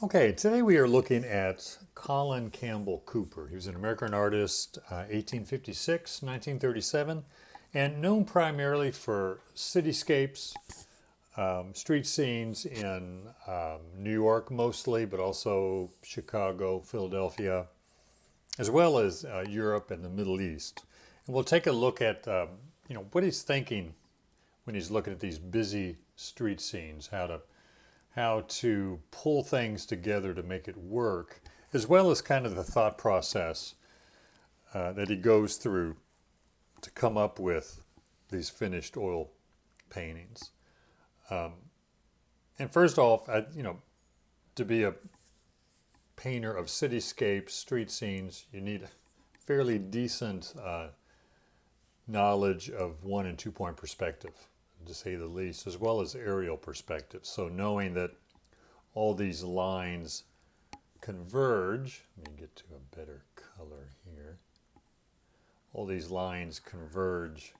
Okay, today we are looking at Colin Campbell Cooper. He was an American artist, 1856, 1937, and known primarily for cityscapes, street scenes in New York mostly, but also Chicago, Philadelphia, as well as Europe and the Middle East. And we'll take a look at what he's thinking when he's looking at these busy street scenes, how to pull things together to make it work, as well as kind of the thought process that he goes through to come up with these finished oil paintings. And first off, to be a painter of cityscapes, street scenes, you need a fairly decent knowledge of 1 and 2 point perspective, to say the least, as well as aerial perspective. So knowing that all these lines converge, let me get to a better color here. All these lines converge,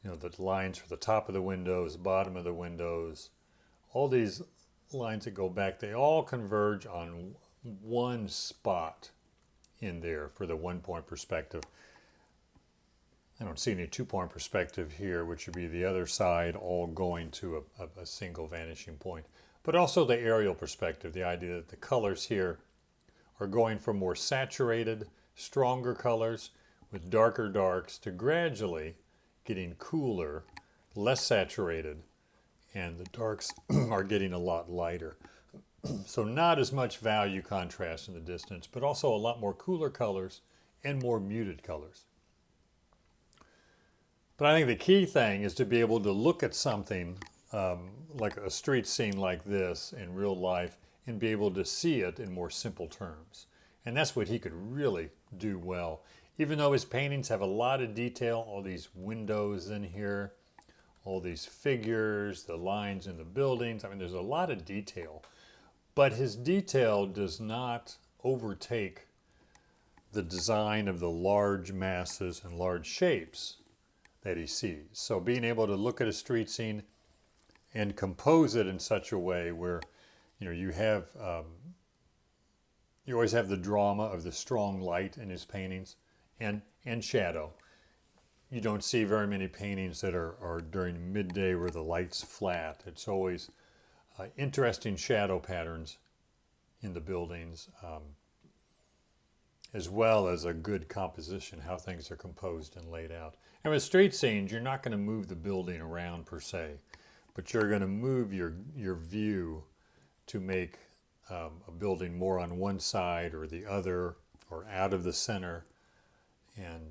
the lines for the top of the windows, bottom of the windows, all these lines that go back, they all converge on one spot in there for the 1 point perspective. I don't see any 2 point perspective here, which would be the other side all going to a single vanishing point. But also the aerial perspective, the idea that the colors here are going from more saturated, stronger colors with darker darks to gradually getting cooler, less saturated, and the darks are getting a lot lighter. So not as much value contrast in the distance, but also a lot more cooler colors and more muted colors. But I think the key thing is to be able to look at something like a street scene like this in real life and be able to see it in more simple terms. And that's what he could really do well. Even though his paintings have a lot of detail, all these windows in here, all these figures, the lines in the buildings, there's a lot of detail. But his detail does not overtake the design of the large masses and large shapes that he sees. So being able to look at a street scene and compose it in such a way where you always have the drama of the strong light in his paintings and shadow. You don't see very many paintings that are during midday where the light's flat. It's always interesting shadow patterns in the buildings, as well as a good composition, how things are composed and laid out. And with street scenes, you're not going to move the building around per se, but you're going to move your view to make a building more on one side or the other or out of the center, and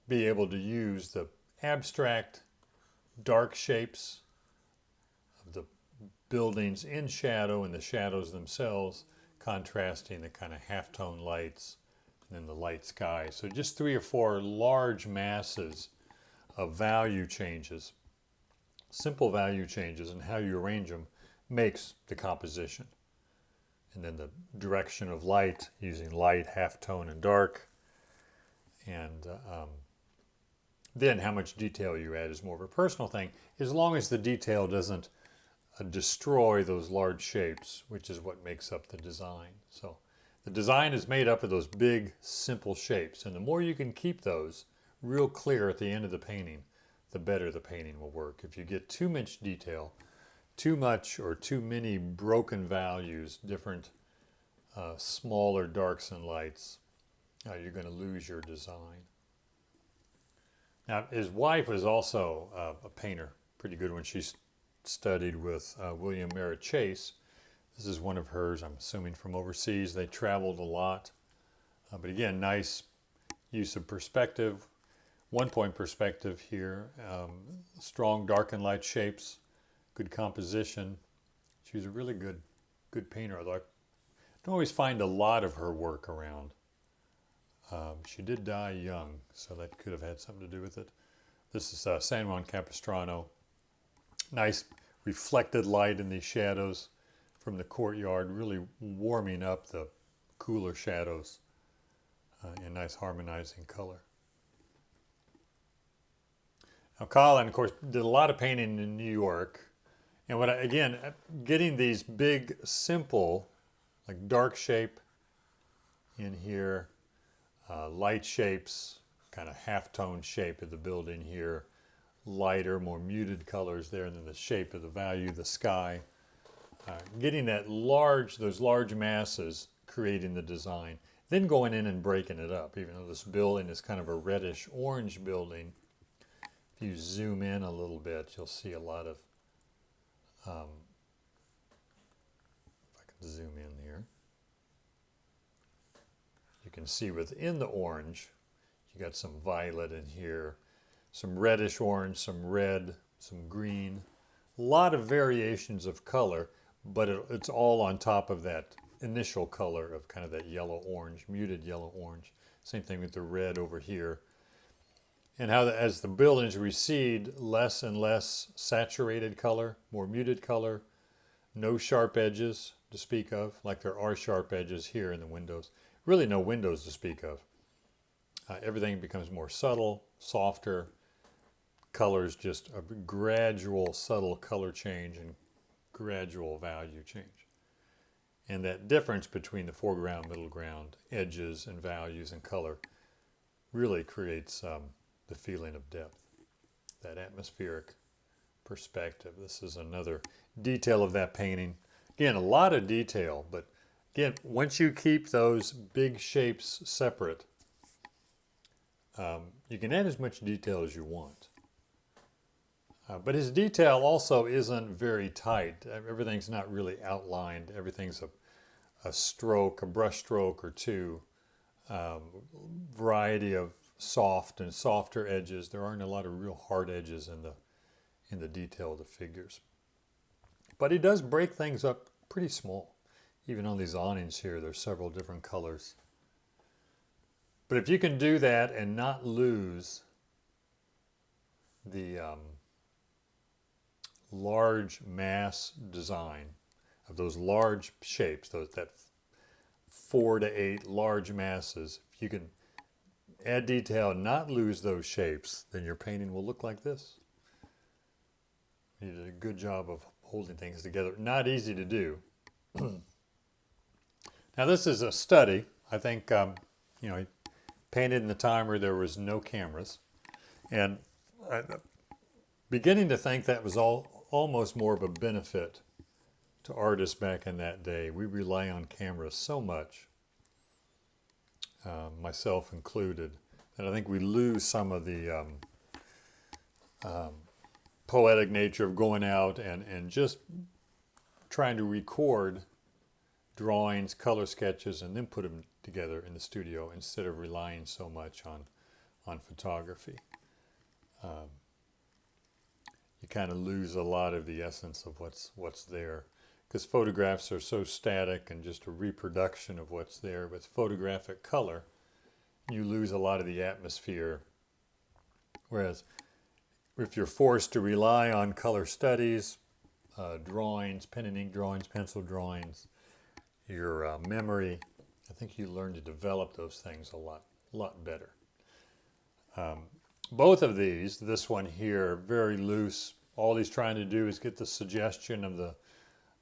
be able to use the abstract dark shapes of the buildings in shadow and the shadows themselves, contrasting the kind of halftone lights and then the light sky. So just 3 or 4 large masses of value changes, simple value changes, and how you arrange them makes the composition. And then the direction of light, using light, halftone, and dark. And then how much detail you add is more of a personal thing, as long as the detail doesn't destroy those large shapes, which is what makes up the design. So the design is made up of those big, simple shapes, and the more you can keep those real clear at the end of the painting, the better the painting will work. If you get too much detail, too much or too many broken values, different smaller darks and lights, you're going to lose your design. Now, his wife was also a painter, pretty good when she studied with William Merritt Chase. This is one of hers, I'm assuming from overseas. They traveled a lot. But again, nice use of perspective. 1 point perspective here. Strong dark and light shapes. Good composition. She was a really good painter, although I don't always find a lot of her work around. She did die young, so that could have had something to do with it. This is San Juan Capistrano. Nice reflected light in these shadows from the courtyard, really warming up the cooler shadows and nice harmonizing color. Now, Colin, of course, did a lot of painting in New York, And again, getting these big, simple, like dark shape in here, light shapes, kind of half-tone shape of the building here, lighter, more muted colors there, and then the shape of the value, the sky. Getting those large masses, creating the design, then going in and breaking it up. Even though this building is kind of a reddish-orange building, if you zoom in a little bit, you'll see a lot of, if I can zoom in here, you can see within the orange, you got some violet in here, some reddish orange, some red, some green, a lot of variations of color, but it's all on top of that initial color of kind of that yellow-orange, muted yellow-orange. Same thing with the red over here. And how as the buildings recede, less and less saturated color, more muted color, no sharp edges to speak of, like there are sharp edges here in the windows. Really no windows to speak of. Everything becomes more subtle, softer, colors just a gradual, subtle color change and gradual value change. And that difference between the foreground, middle ground, edges and values and color really creates the feeling of depth, that atmospheric perspective. This is another detail of that painting. Again, a lot of detail, but again, once you keep those big shapes separate, you can add as much detail as you want. But his detail also isn't very tight. Everything's not really outlined. Everything's a stroke, a brush stroke or two. Variety of soft and softer edges. There aren't a lot of real hard edges in the detail of the figures. But he does break things up pretty small. Even on these awnings here, there's several different colors. But if you can do that and not lose the large mass design of those large shapes, that 4 to 8 large masses, if you can add detail and not lose those shapes, then your painting will look like this. You did a good job of holding things together. Not easy to do. Now this is a study. I think, he painted in the time where there was no cameras. And beginning to think that was almost more of a benefit to artists back in that day. We rely on cameras so much, myself included, that I think we lose some of the poetic nature of going out and just trying to record drawings, color sketches, and then put them together in the studio instead of relying so much on photography. You kind of lose a lot of the essence of what's there, because photographs are so static and just a reproduction of what's there. With photographic color, you lose a lot of the atmosphere. Whereas if you're forced to rely on color studies, drawings, pen and ink drawings, pencil drawings, your memory, I think you learn to develop those things a lot better. Both of these, this one here, very loose. All he's trying to do is get the suggestion of the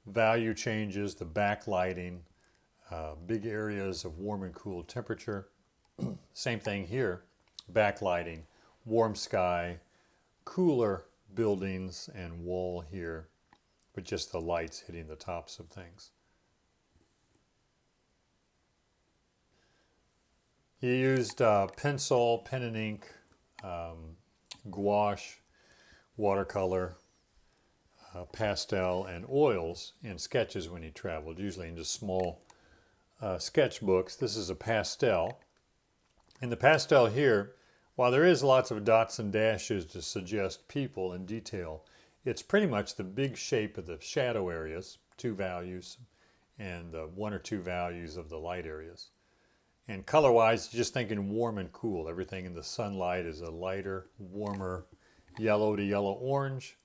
value changes, the backlighting, big areas of warm and cool temperature. Same thing here, backlighting, warm sky, cooler buildings and wall here, with just the lights hitting the tops of things. He used pencil, pen and ink, gouache, watercolor, pastel, and oils in sketches when he traveled, usually in just small sketchbooks. This is a pastel. In the pastel here, while there is lots of dots and dashes to suggest people and detail, it's pretty much the big shape of the shadow areas, 2 values, and the 1 or 2 values of the light areas. And color-wise, just thinking warm and cool. Everything in the sunlight is a lighter, warmer yellow to yellow-orange.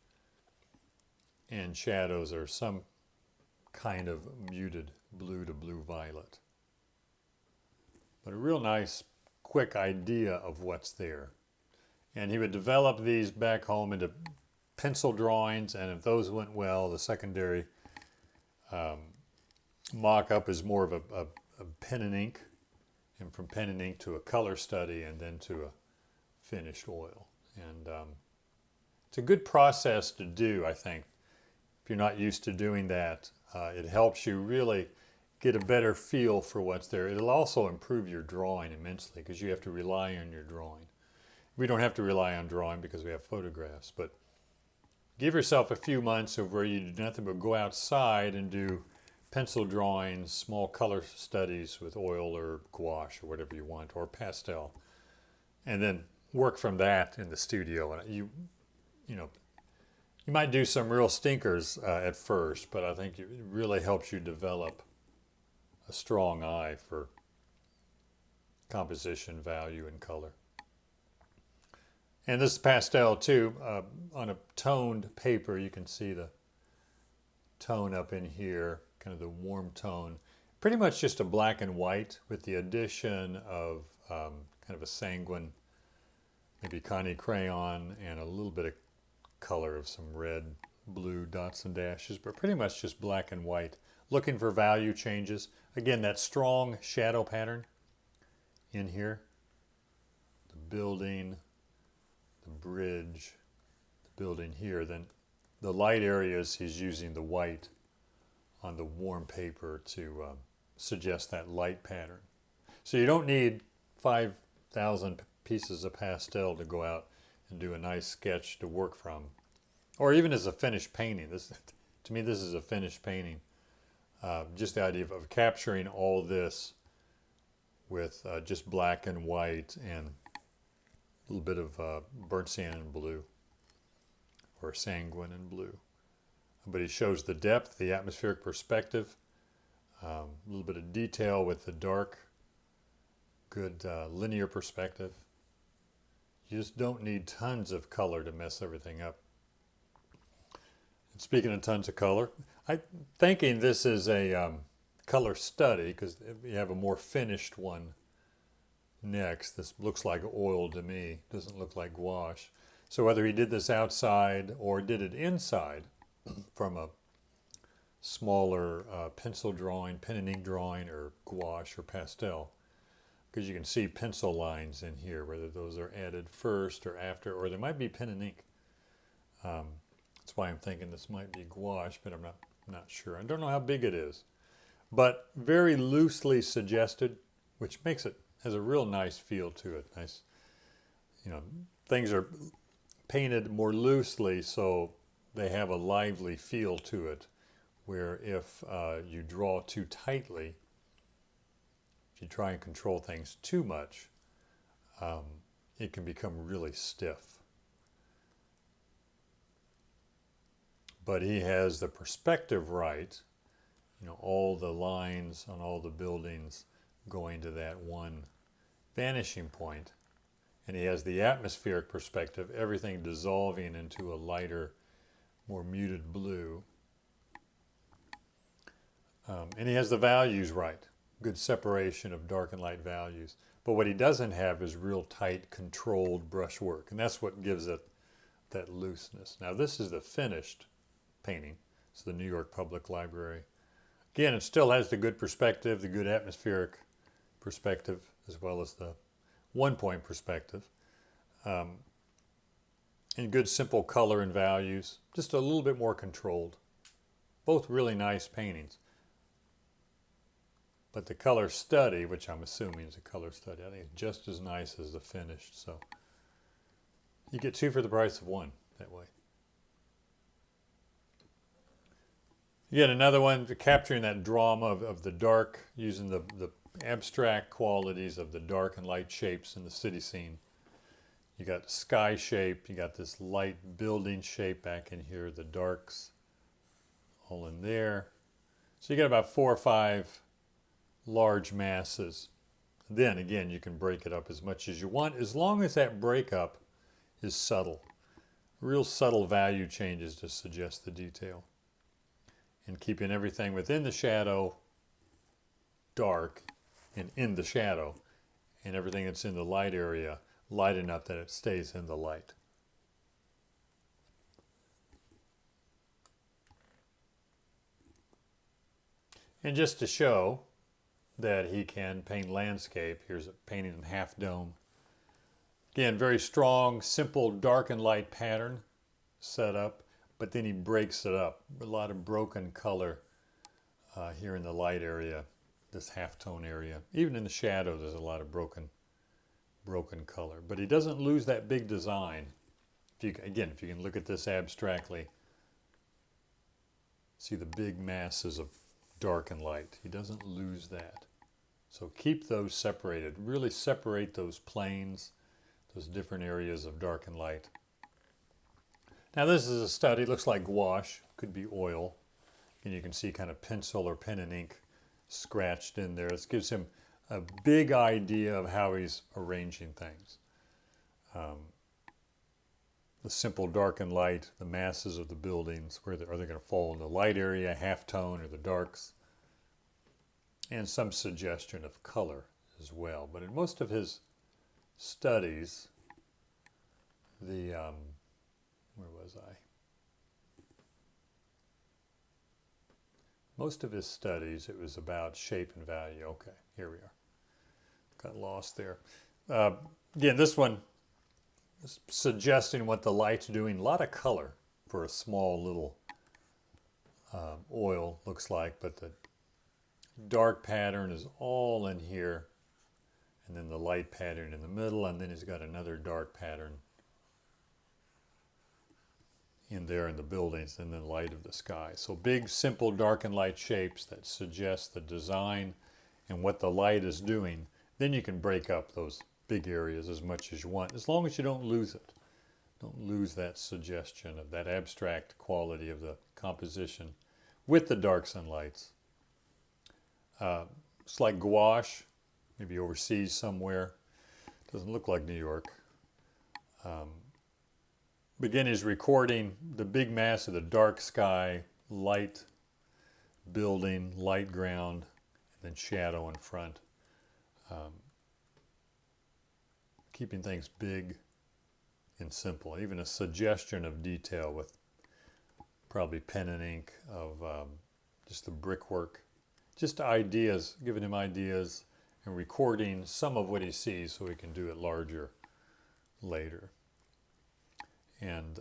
And shadows are some kind of muted blue to blue-violet. But a real nice, quick idea of what's there. And he would develop these back home into pencil drawings, and if those went well, the secondary mock-up is more of a pen and ink, and from pen and ink to a color study, and then to a finished oil. And it's a good process to do, I think. If you're not used to doing that, it helps you really get a better feel for what's there. It'll also improve your drawing immensely because you have to rely on your drawing. We don't have to rely on drawing because we have photographs, but give yourself a few months of where you do nothing but go outside and do pencil drawings, small color studies with oil or gouache or whatever you want, or pastel, and then work from that in the studio. And you might do some real stinkers at first, but I think it really helps you develop a strong eye for composition, value, and color. And this is pastel too. On a toned paper, you can see the tone up in here, kind of the warm tone. Pretty much just a black and white with the addition of kind of a sanguine, maybe Connie crayon, and a little bit of color of some red, blue dots and dashes, but pretty much just black and white. Looking for value changes. Again, that strong shadow pattern in here. The building, the bridge, the building here. Then the light areas, he's using the white on the warm paper to suggest that light pattern. So you don't need 5,000 pieces of pastel to go out and do a nice sketch to work from, or even as a finished painting. To me, this is a finished painting. Just the idea of capturing all this with just black and white and a little bit of burnt sienna and blue, or sanguine and blue. But he shows the depth, the atmospheric perspective, a little bit of detail with the dark, good linear perspective. You just don't need tons of color to mess everything up. And speaking of tons of color, I'm thinking this is a color study because we have a more finished one next. This looks like oil to me, doesn't look like gouache. So whether he did this outside or did it inside from a smaller pencil drawing, pen and ink drawing, or gouache or pastel, because you can see pencil lines in here, whether those are added first or after, or there might be pen and ink. That's why I'm thinking this might be gouache, but I'm not sure. I don't know how big it is, but very loosely suggested, which makes it, has a real nice feel to it. Nice, things are painted more loosely, so they have a lively feel to it, where if you draw too tightly, if you try and control things too much, it can become really stiff. But he has the perspective right, all the lines on all the buildings going to that one vanishing point. And he has the atmospheric perspective, everything dissolving into a lighter, more muted blue. And he has the values right, good separation of dark and light values. But what he doesn't have is real tight, controlled brushwork. And that's what gives it that looseness. Now this is the finished painting. It's the New York Public Library. Again, it still has the good perspective, the good atmospheric perspective, as well as the one-point perspective. And good simple color and values, just a little bit more controlled. Both really nice paintings. But the color study, which I'm assuming is a color study, I think it's just as nice as the finished. So you get two for the price of one that way. Again, another one, capturing that drama of the dark, using the abstract qualities of the dark and light shapes in the city scene. You got sky shape, you got this light building shape back in here, the darks all in there. So you got about 4 or 5 large masses. Then again, you can break it up as much as you want, as long as that breakup is subtle. Real subtle value changes to suggest the detail. And keeping everything within the shadow dark and in the shadow, and everything that's in the light area light enough that it stays in the light. And just to show that he can paint landscape, here's a painting in half dome. Again, very strong, simple dark and light pattern set up, but then he breaks it up. A lot of broken color here in the light area, this halftone area. Even in the shadow, there's a lot of broken color. But he doesn't lose that big design. If you can look at this abstractly, see the big masses of dark and light. He doesn't lose that. So keep those separated. Really separate those planes, those different areas of dark and light. Now this is a study, looks like gouache, could be oil. And you can see kind of pencil or pen and ink scratched in there. This gives him a big idea of how he's arranging things. The simple dark and light, the masses of the buildings, are they going to fall in the light area, halftone, or the darks? And some suggestion of color as well. But in most of his studies, where was I? Most of his studies, it was about shape and value. Okay, here we are. Got lost there. Again, this one is suggesting what the light's doing. A lot of color for a small little oil, looks like, but the dark pattern is all in here, and then the light pattern in the middle, and then he's got another dark pattern in there in the buildings, and then light of the sky. So big, simple dark and light shapes that suggest the design and what the light is doing. Then you can break up those big areas as much as you want, as long as you don't lose it. Don't lose that suggestion of that abstract quality of the composition with the darks and lights. It's like gouache, maybe overseas somewhere. Doesn't look like New York. Again, he's recording the big mass of the dark sky, light building, light ground, and then shadow in front. Keeping things big and simple. Even a suggestion of detail with probably pen and ink of just the brickwork. Just ideas, giving him ideas and recording some of what he sees so he can do it larger later. And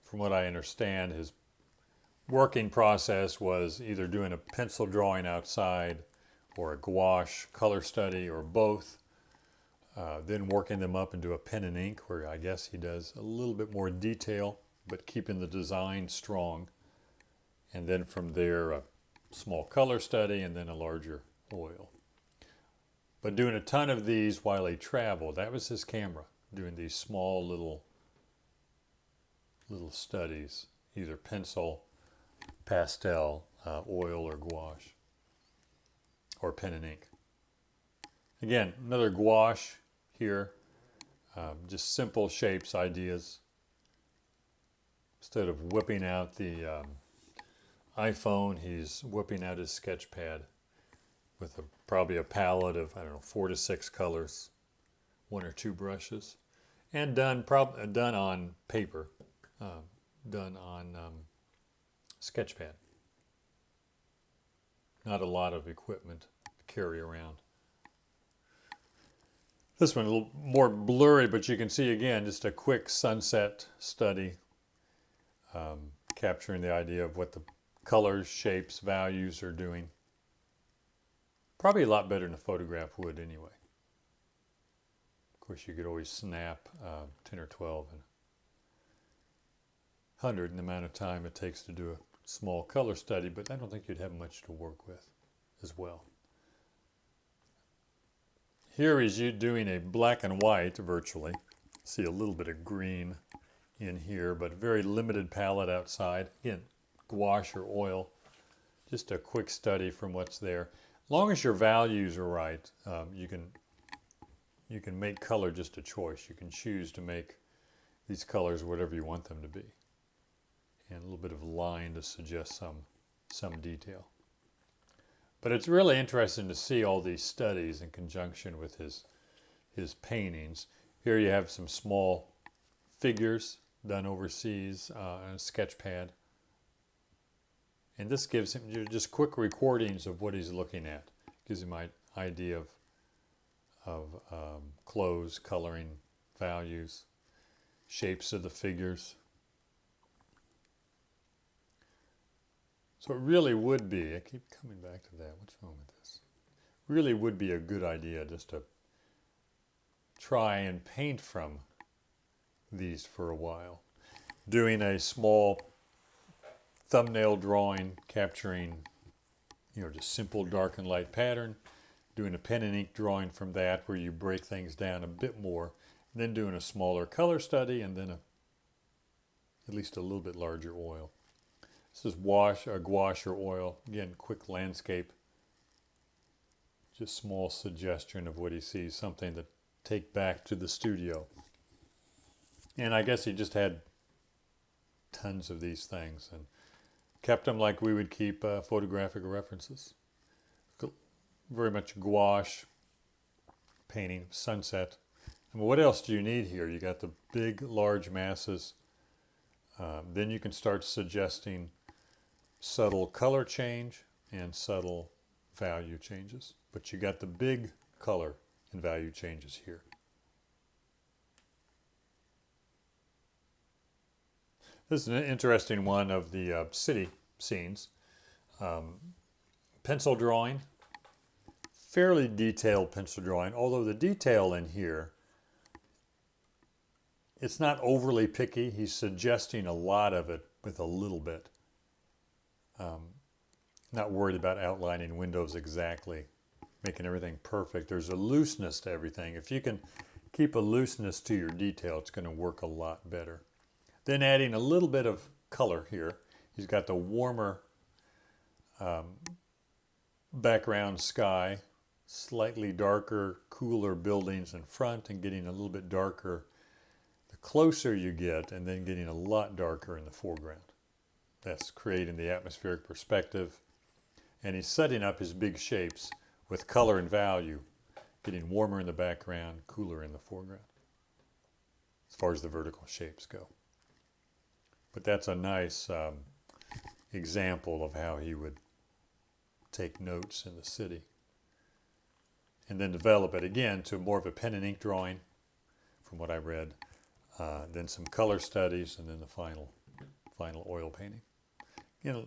from what I understand, his working process was either doing a pencil drawing outside or a gouache color study or both, then working them up into a pen and ink where I guess he does a little bit more detail but keeping the design strong, and then from there a small color study and then a larger oil. But doing a ton of these while he traveled, that was his camera, doing these small little studies, either pencil, pastel, oil, or gouache, or pen and ink. Again, another gouache here, just simple shapes, ideas. Instead of whipping out the iPhone, he's whipping out his sketch pad with probably a palette of, 4 to 6 colors, 1 or 2 brushes, and done on paper. Done on sketchpad. Not a lot of equipment to carry around. This one a little more blurry, but you can see again just a quick sunset study, capturing the idea of what the colors, shapes, values are doing. Probably a lot better than a photograph would anyway. Of course, you could always snap 10 or 12 and 100 in the amount of time it takes to do a small color study, but I don't think you'd have much to work with as well. Here he's doing a black and white virtually. See a little bit of green in here, but very limited palette outside. Again, gouache or oil. Just a quick study from what's there. As long as your values are right, you can make color just a choice. You can choose to make these colors whatever you want them to be. And a little bit of line to suggest some detail. But it's really interesting to see all these studies in conjunction with his paintings. Here you have some small figures done overseas on a sketch pad. And this gives him just quick recordings of what he's looking at. Gives him an idea of clothes, coloring, values, shapes of the figures. So it really would be, I keep coming back to that, what's wrong with this? Really would be a good idea just to try and paint from these for a while. Doing a small thumbnail drawing capturing, just simple dark and light pattern, doing a pen and ink drawing from that where you break things down a bit more, and then doing a smaller color study, and then at least a little bit larger oil. This is gouache or oil. Again, quick landscape. Just small suggestion of what he sees, something to take back to the studio. And I guess he just had tons of these things and kept them like we would keep photographic references. Very much gouache painting, sunset. And what else do you need here? You got the big, large masses. Then you can start suggesting subtle color change and subtle value changes. But you got the big color and value changes here. This is an interesting one of the city scenes. Pencil drawing, fairly detailed pencil drawing, although the detail in here, it's not overly picky. He's suggesting a lot of it with a little bit. Not worried about outlining windows exactly, making everything perfect. There's a looseness to everything. If you can keep a looseness to your detail, it's going to work a lot better. Then adding a little bit of color here. He's got the warmer background sky, slightly darker, cooler buildings in front, and getting a little bit darker the closer you get, and then getting a lot darker in the foreground. That's creating the atmospheric perspective. And he's setting up his big shapes with color and value, getting warmer in the background, cooler in the foreground, as far as the vertical shapes go. But that's a nice example of how he would take notes in the city. And then develop it again to more of a pen and ink drawing, from what I read. Then some color studies, and then the final oil painting.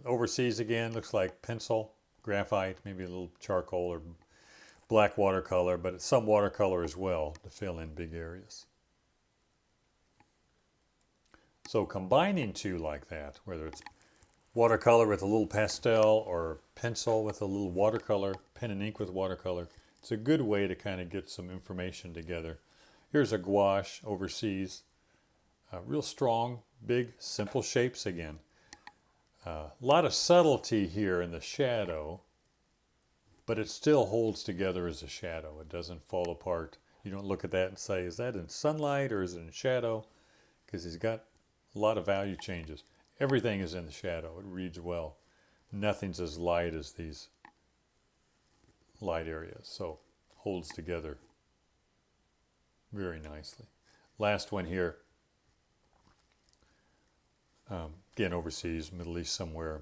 Overseas again, looks like pencil, graphite, maybe a little charcoal or black watercolor, but it's some watercolor as well to fill in big areas. So combining two like that, whether it's watercolor with a little pastel or pencil with a little watercolor, pen and ink with watercolor, it's a good way to kind of get some information together. Here's a gouache overseas. Real strong, big, simple shapes again. A lot of subtlety here in the shadow, but it still holds together as a shadow. It doesn't fall apart. You don't look at that and say, is that in sunlight or is it in shadow? Because he's got a lot of value changes. Everything is in the shadow. It reads well. Nothing's as light as these light areas, so holds together very nicely. Last one here. Again, overseas, Middle East somewhere.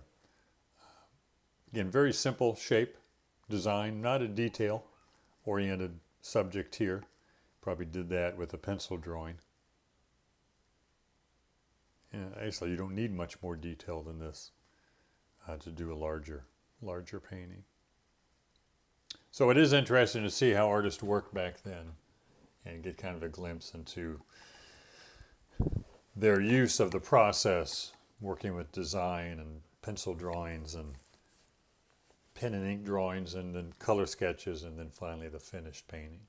Again, very simple shape, design, not a detail-oriented subject here. Probably did that with a pencil drawing. And actually, you don't need much more detail than this to do a larger painting. So it is interesting to see how artists worked back then and get kind of a glimpse into their use of the process, working with design and pencil drawings and pen and ink drawings and then color sketches and then finally the finished painting.